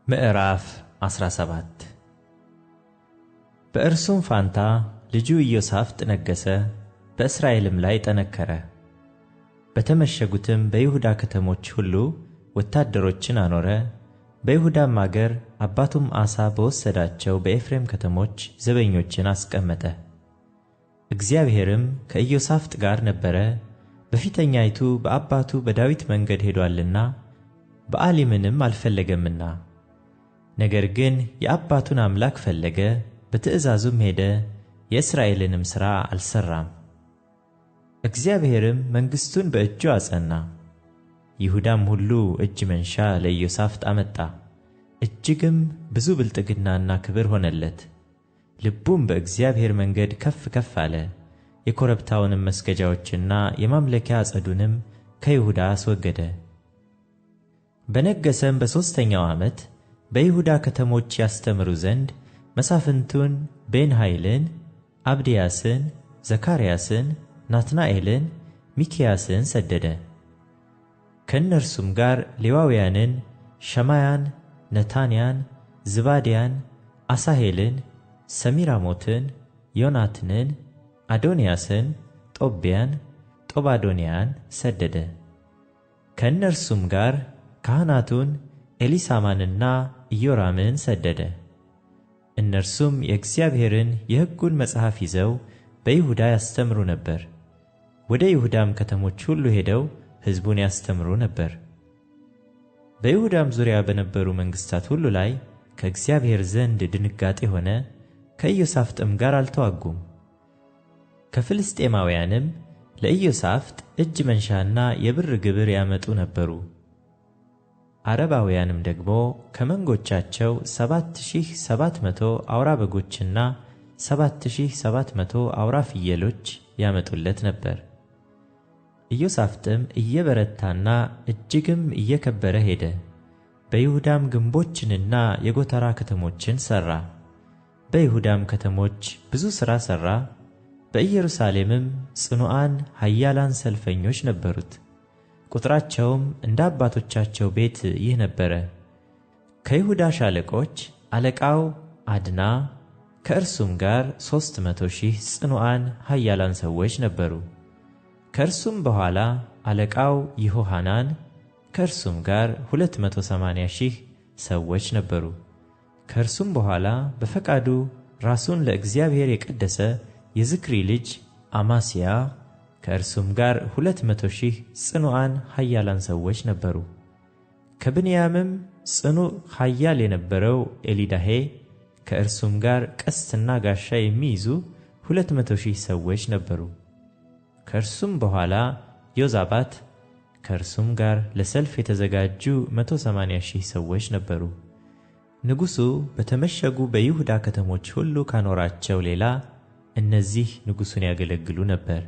ምዕራፍ 17 በእርሱም ፋንታ ልጁ ኢዮሳፍጥ ነገሠ፣ በእስራኤልም ላይ ጠነከረ። በተመሸጉትም በይሁዳ ከተሞች ሁሉ ወታደሮችን አኖረ። በይሁዳም አገር አባቱም አሳ በወሰዳቸው በኤፍሬም ከተሞች ዘበኞችን አስቀመጠ። እግዚአብሔርም ከኢዮሳፍጥ ጋር ነበረ፣ በፊተኛይቱ በአባቱ በዳዊት መንገድ ሄዶአልና በአሊምንም አልፈለገምና። ነገር ግን የአባቱን አምላክ ፈለገ፣ በትእዛዙም ሄደ፣ የእስራኤልንም ሥራ አልሠራም። እግዚአብሔርም መንግሥቱን በእጁ አጸና። ይሁዳም ሁሉ እጅ መንሻ ለኢዮሳፍጥ አመጣ፣ እጅግም ብዙ ብልጥግናና ክብር ሆነለት። ልቡም በእግዚአብሔር መንገድ ከፍ ከፍ አለ። የኮረብታውንም መስገጃዎችና የማምለኪያ ዐፀዱንም ከይሁዳ አስወገደ። በነገሠም በሦስተኛው ዓመት በይሁዳ ከተሞች ያስተምሩ ዘንድ መሳፍንቱን ቤንኃይልን፣ አብድያስን፣ ዘካርያስን፣ ናትናኤልን፣ ሚክያስን ሰደደ። ከእነርሱም ጋር ሌዋውያንን ሸማያን፣ ነታንያን፣ ዝባድያን፣ አሣሄልን፣ ሰሚራሞትን፣ ዮናትንን፣ አዶንያስን፣ ጦብያን፣ ጦባዶንያን ሰደደ። ከእነርሱም ጋር ካህናቱን ኤሊሳማንና ኢዮራምን ሰደደ። እነርሱም የእግዚአብሔርን የሕጉን መጽሐፍ ይዘው በይሁዳ ያስተምሩ ነበር። ወደ ይሁዳም ከተሞች ሁሉ ሄደው ሕዝቡን ያስተምሩ ነበር። በይሁዳም ዙሪያ በነበሩ መንግሥታት ሁሉ ላይ ከእግዚአብሔር ዘንድ ድንጋጤ ሆነ። ከኢዮሳፍጥም ጋር አልተዋጉም። ከፍልስጤማውያንም ለኢዮሳፍጥ እጅ መንሻና የብር ግብር ያመጡ ነበሩ። ዓረባውያንም ደግሞ ከመንጎቻቸው 7,700 አውራ በጎችና 7,700 አውራ ፍየሎች ያመጡለት ነበር። ኢዮሳፍጥም እየበረታና እጅግም እየከበረ ሄደ። በይሁዳም ግንቦችንና የጎተራ ከተሞችን ሠራ። በይሁዳም ከተሞች ብዙ ሥራ ሠራ። በኢየሩሳሌምም ጽኑዓን ኃያላን ሰልፈኞች ነበሩት። ቁጥራቸውም እንደ አባቶቻቸው ቤት ይህ ነበረ። ከይሁዳ ሻለቆች አለቃው አድና፣ ከእርሱም ጋር 300,000 ጽኑዓን ኃያላን ሰዎች ነበሩ። ከእርሱም በኋላ አለቃው ይሆሐናን፣ ከእርሱም ጋር 280,000 ሰዎች ነበሩ። ከእርሱም በኋላ በፈቃዱ ራሱን ለእግዚአብሔር የቀደሰ የዝክሪ ልጅ አማስያ፣ ከእርሱም ጋር 200,000 ጽኑዓን ኃያላን ሰዎች ነበሩ። ከብንያምም ጽኑዕ ኃያል የነበረው ኤሊዳሄ፣ ከእርሱም ጋር ቀስትና ጋሻ የሚይዙ 200,000 ሰዎች ነበሩ። ከእርሱም በኋላ ዮዛባት፣ ከእርሱም ጋር ለሰልፍ የተዘጋጁ 180,000 ሰዎች ነበሩ። ንጉሡ በተመሸጉ በይሁዳ ከተሞች ሁሉ ካኖራቸው ሌላ እነዚህ ንጉሡን ያገለግሉ ነበር።